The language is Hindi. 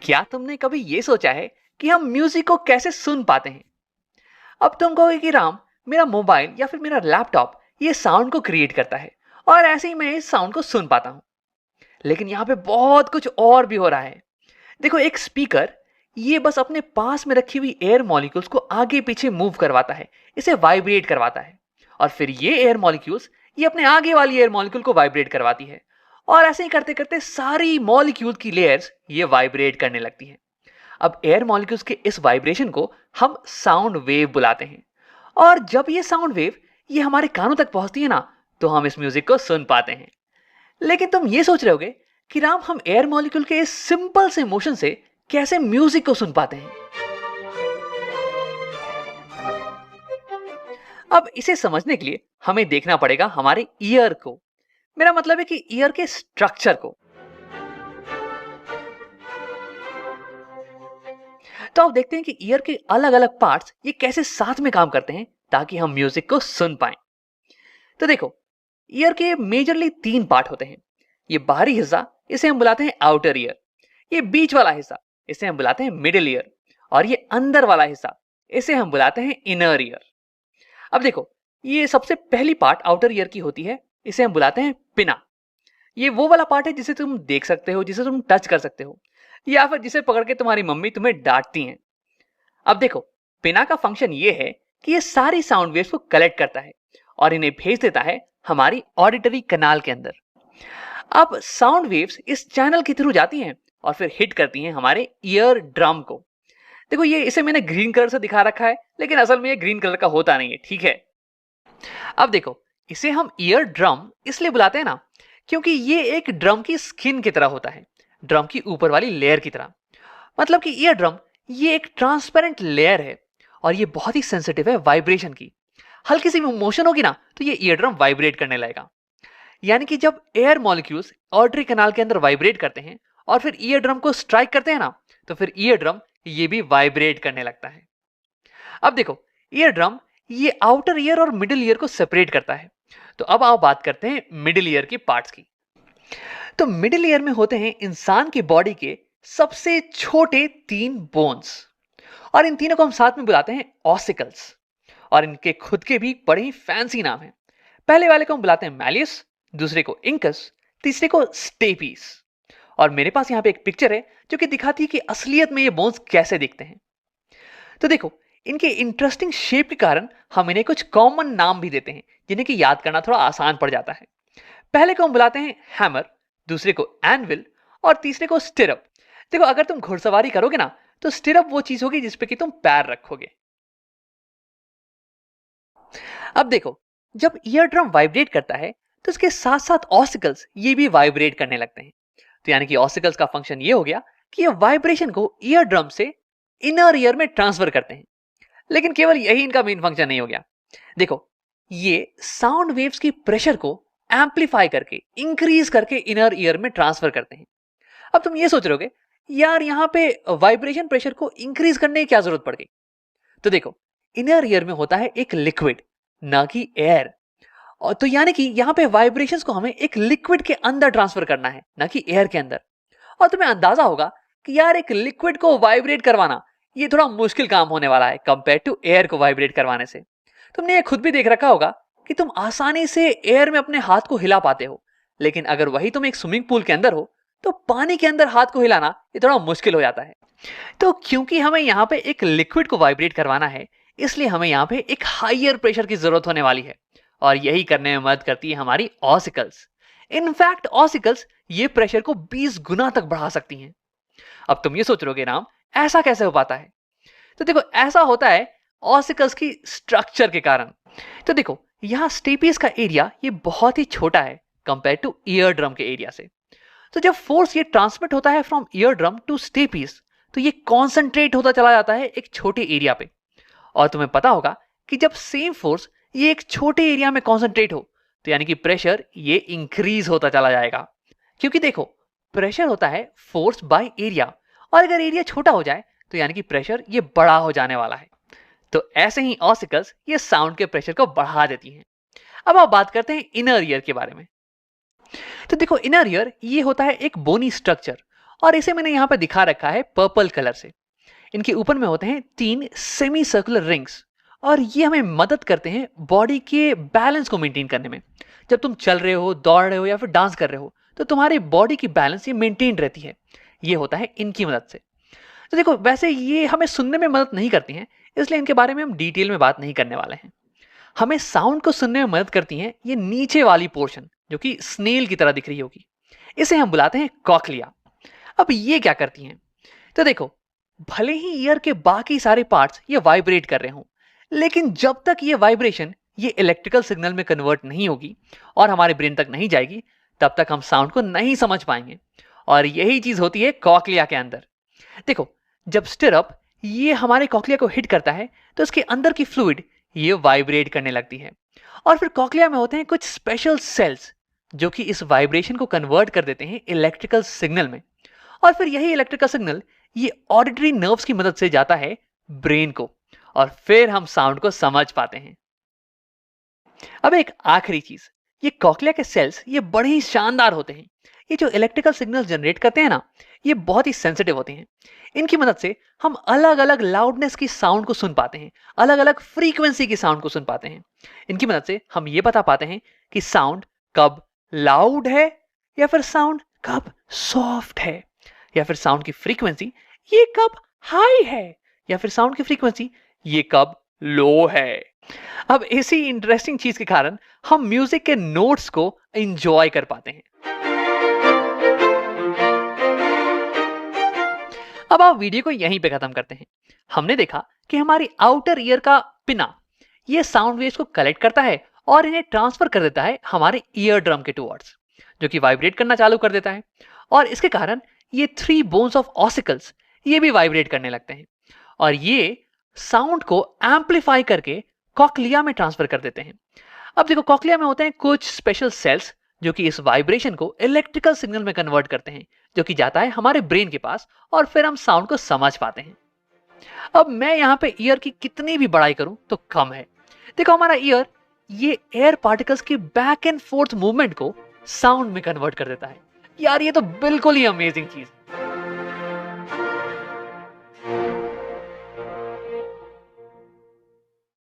क्या तुमने कभी ये सोचा है कि हम म्यूजिक को कैसे सुन पाते हैं? अब तुम कहोगे कि राम, मेरा मोबाइल या फिर मेरा लैपटॉप ये साउंड को क्रिएट करता है और ऐसे ही मैं इस साउंड को सुन पाता हूं। लेकिन यहाँ पे बहुत कुछ और भी हो रहा है। देखो, एक स्पीकर ये बस अपने पास में रखी हुई एयर मॉलिक्यूल्स को आगे पीछे मूव करवाता है, इसे वाइब्रेट करवाता है। और फिर ये एयर मॉलिक्यूल्स ये अपने आगे वाली एयर मॉलिक्यूल को वाइब्रेट करवाती है। और ऐसे ही करते करते सारी मॉलिक्यूल की लेयर्स ये वाइब्रेट करने लगती हैं। अब एयर मॉलिक्यूल्स के इस वाइब्रेशन को हम साउंड वेव बुलाते हैं। और जब ये साउंड वेव ये हमारे कानों तक पहुंचती है ना, तो हम इस म्यूजिक को सुन पाते हैं। लेकिन तुम ये सोच रहे होगे कि राम, हम एयर मॉलिक्यूल के इस सिंपल से मोशन से कैसे म्यूजिक को सुन पाते हैं? अब इसे समझने के लिए हमें देखना पड़ेगा हमारे ईयर को। मेरा मतलब है कि ईयर के स्ट्रक्चर को। तो आप देखते हैं कि ईयर के अलग अलग पार्ट्स ये कैसे साथ में काम करते हैं ताकि हम म्यूजिक को सुन पाएं। तो देखो, ईयर के मेजरली 3 पार्ट होते हैं। ये बाहरी हिस्सा, इसे हम बुलाते हैं आउटर ईयर। ये बीच वाला हिस्सा, इसे हम बुलाते हैं मिडिल ईयर। और ये अंदर वाला हिस्सा, इसे हम बुलाते हैं इनर ईयर। अब देखो, ये सबसे पहली पार्ट आउटर ईयर की होती है, इसे हम बुलाते हैं पिना। ये वो वाला पार्ट है जिसे तुम देख सकते हो, जिसे तुम टच कर सकते हो, या फिर जिसे पकड़ के तुम्हारी मम्मी तुम्हें डांटती हैं। अब देखो, पिना का फंक्शन ये है कि ये सारी साउंड वेव्स को कलेक्ट करता है और इन्हें भेज देता है हमारी ऑडिटरी कनाल के अंदर। अब साउंड वेव्स इस चैनल के थ्रू जाती हैं और फिर हिट करती हैं हमारे ईयर ड्रम को। देखो, ये इसे मैंने ग्रीन कलर से दिखा रखा है, लेकिन असल में ये ग्रीन कलर का होता नहीं है, ठीक है। अब देखो, इसे हम ईयर ड्रम इसलिए बुलाते हैं ना, क्योंकि ये एक ड्रम की स्किन की तरह होता है, ड्रम की ऊपर वाली लेयर की तरह। मतलब कि ईयर ड्रम ये एक ट्रांसपेरेंट लेयर है और ये बहुत ही सेंसिटिव है वाइब्रेशन की। हल्की सी मोशन होगी ना, तो ये ईयर ड्रम वाइब्रेट करने लगेगा। यानी कि जब एयर मॉलिक्यूल्स ऑडिटरी कैनाल के अंदर वाइब्रेट करते हैं और फिर ईयर ड्रम को स्ट्राइक करते हैं ना, तो फिर ईयर ड्रम ये भी वाइब्रेट करने लगता है। अब देखो, ईयर ड्रम ये आउटर ईयर और मिडिल ईयर को सेपरेट करता है। तो अब आओ बात करते हैं मिडिल ईयर के पार्ट्स की। तो मिडिल ईयर में होते हैं इंसान की बॉडी के सबसे छोटे 3 बोन्स, और इन तीनों को हम साथ में बुलाते हैं ऑसिकल्स। और इनके खुद के भी बड़े ही फैंसी नाम हैं। पहले वाले को हम बुलाते हैं मैलियस, दूसरे को इंकस, तीसरे को स्टेपीस। और मेरे पास यहाँ पे एक पिक्चर है जो कि दिखाती है कि असलियत में ये बोन्स कैसे दिखते हैं। तो देखो, इनके इंटरेस्टिंग शेप के कारण हम इन्हें कुछ कॉमन नाम भी देते हैं, जिन्हें कि याद करना थोड़ा आसान पड़ जाता है। पहले को हम बुलाते हैं हैमर, दूसरे को एनविल और तीसरे को स्टिरअप। देखो, अगर तुम घुड़सवारी करोगे ना, तो स्टिरअप वो चीज होगी जिसपे कि तुम पैर रखोगे। अब देखो, जब ईयर ड्रम वाइब्रेट करता है तो इसके साथ साथ ऑसिकल्स ये भी वाइब्रेट करने लगते हैं। तो यानी कि ऑसिकल्स का फंक्शन ये हो गया कि ये वाइब्रेशन को ईयर ड्रम से इनर ईयर में ट्रांसफर करते हैं। लेकिन केवल यही इनका मेन फंक्शन नहीं हो गया। देखो, ये साउंड वेव्स की प्रेशर को एम्पलीफाई करके, इंक्रीज करके इनर ईयर में ट्रांसफर करते हैं। अब तुम ये सोच रहोगे, यार यहाँ पे वाइब्रेशन प्रेशर को इंक्रीज करने की क्या जरूरत पड़ गई? तो देखो, इनर ईयर में होता है एक लिक्विड, ना कि एयर। और तो यानी कि यहाँ पे वाइब्रेशंस को हमें एक लिक्विड के अंदर ट्रांसफर करना है, ना कि एयर के अंदर। और तुम्हें अंदाजा होगा कि यार, एक लिक्विड को वाइब्रेट करवाना ये थोड़ा मुश्किल काम होने वाला है कंपेयर टू एयर को वाइब्रेट करवाने से। तुमने ये खुद भी देख रखा होगा कि तुम आसानी से एयर में अपने हाथ को हिला पाते हो, लेकिन अगर वही तुम एक स्विमिंग पूल के अंदर हो तो पानी के अंदर हाथ को हिलाना ये थोड़ा मुश्किल हो जाता है। तो क्योंकि हमें यहाँ पे एक लिक्विड को वाइब्रेट करवाना है, इसलिए हमें यहाँ पे एक हायर प्रेशर की जरूरत होने वाली है। और यही करने में मदद करती है हमारी ऑसिकल्स। इनफैक्ट ऑसिकल्स ये प्रेशर को 20 गुना तक बढ़ा सकती हैं। अब तुम ये सोच रहोगे, राम, ऐसा कैसे हो पाता है? तो देखो, ऐसा होता है ऑसिकल्स की स्ट्रक्चर के कारण। तो देखो, यहाँ स्टेपीज का एरिया ये बहुत ही छोटा है कंपेयर टू ईयर ड्रम के एरिया से। तो जब फोर्स ये ट्रांसमिट होता है from ear drum to stapes, तो ये कॉन्सेंट्रेट होता चला जाता है एक छोटे एरिया पे। और तुम्हें पता होगा कि जब सेम फोर्स ये एक छोटे एरिया में कॉन्सेंट्रेट हो, तो यानी कि प्रेशर ये इंक्रीज होता चला जाएगा। क्योंकि देखो, प्रेशर होता है फोर्स बाय एरिया, और अगर एरिया छोटा हो जाए तो यानी कि प्रेशर ये बड़ा हो जाने वाला है। तो ऐसे ही ऑसिकल्स ये साउंड के प्रेशर को बढ़ा देती हैं। अब आप बात करते हैं इनर ईयर के बारे में। तो देखो, इनर ईयर ये होता है एक बोनी स्ट्रक्चर, और इसे मैंने यहाँ पे दिखा रखा है पर्पल कलर से। इनके ऊपर में होते हैं 3 सेमी सर्कुलर रिंग्स और ये हमें मदद करते हैं बॉडी के बैलेंस को मेंटेन करने में। जब तुम चल रहे हो, दौड़ रहे हो या फिर डांस कर रहे हो तो तुम्हारी बॉडी की बैलेंस ये मेंटेन रहती है। ये होता है इनकी मदद से। तो देखो, वैसे ये हमें सुनने में मदद नहीं करती हैं, इसलिए इनके बारे में हम डिटेल में बात नहीं करने वाले हैं। हमें साउंड को सुनने में मदद करती हैं ये नीचे वाली पोर्शन जो कि स्नेल की तरह दिख रही होगी। इसे हम बुलाते हैं कॉक्लिया। अब ये क्या करती हैं? तो देखो, भले ही ईयर के बाकी सारे पार्ट्स ये वाइब्रेट कर रहे हों, लेकिन जब तक ये वाइब्रेशन ये इलेक्ट्रिकल सिग्नल में कन्वर्ट नहीं होगी और हमारे ब्रेन तक नहीं जाएगी, तब तक हम साउंड को नहीं समझ पाएंगे। और यही चीज होती है कॉक्लिया के अंदर। देखो, जब स्टिरअप ये हमारे कॉक्लिया को हिट करता है तो इसके अंदर की फ्लूइड ये वाइब्रेट करने लगती है और फिर कॉक्लिया में होते हैं कुछ स्पेशल सेल्स जो कि इस वाइब्रेशन को कन्वर्ट कर देते हैं इलेक्ट्रिकल सिग्नल में। और फिर यही इलेक्ट्रिकल सिग्नल ये ऑडिटरी नर्व्स की मदद से जाता है ब्रेन को और फिर हम साउंड को समझ पाते हैं। अब एक आखिरी चीज, ये कॉक्लिया के सेल्स ये बड़े ही शानदार होते हैं। ये जो इलेक्ट्रिकल सिग्नल जनरेट करते हैं ना, ये बहुत ही सेंसिटिव होते हैं। इनकी मदद से हम अलग अलग लाउडनेस की साउंड को सुन पाते हैं, अलग अलग फ्रीक्वेंसी की साउंड को सुन पाते हैं। इनकी मदद से हम ये बता पाते हैं कि साउंड कब लाउड है या फिर साउंड कब सॉफ्ट है, या फिर साउंड की फ्रीक्वेंसी ये कब हाई है या फिर साउंड की फ्रीक्वेंसी ये कब लो है। अब इसी इंटरेस्टिंग चीज के कारण हम म्यूजिक के नोट्स को एंजॉय कर पाते हैं। अब आप वीडियो को यहीं पे खत्म करते हैं। हमने देखा कि हमारी आउटर ईयर का पिना ये साउंड वेव्स को कलेक्ट करता है और इन्हें ट्रांसफर कर देता है हमारे ईयर ड्रम के टुवर्ड्स, जो कि वाइब्रेट करना चालू कर देता है। और इसके कारण ये 3 बोन्स ऑफ ऑसिकल्स ये भी वाइब्रेट करने लगते हैं और ये साउंड को एम्पलीफाई करके कॉक्लिया में ट्रांसफर कर देते हैं। अब देखो, कॉक्लिया में होते हैं कुछ स्पेशल सेल्स जो कि इस वाइब्रेशन को इलेक्ट्रिकल सिग्नल में कन्वर्ट करते हैं, जो कि जाता है हमारे ब्रेन के पास और फिर हम साउंड को समझ पाते हैं। अब मैं यहाँ पे ईयर की कितनी भी बड़ाई करूं तो कम है। देखो, हमारा ईयर ये एयर पार्टिकल्स की बैक एंड फोर्थ मूवमेंट को साउंड में कन्वर्ट कर देता है। यार, ये तो बिल्कुल ही अमेजिंग चीज।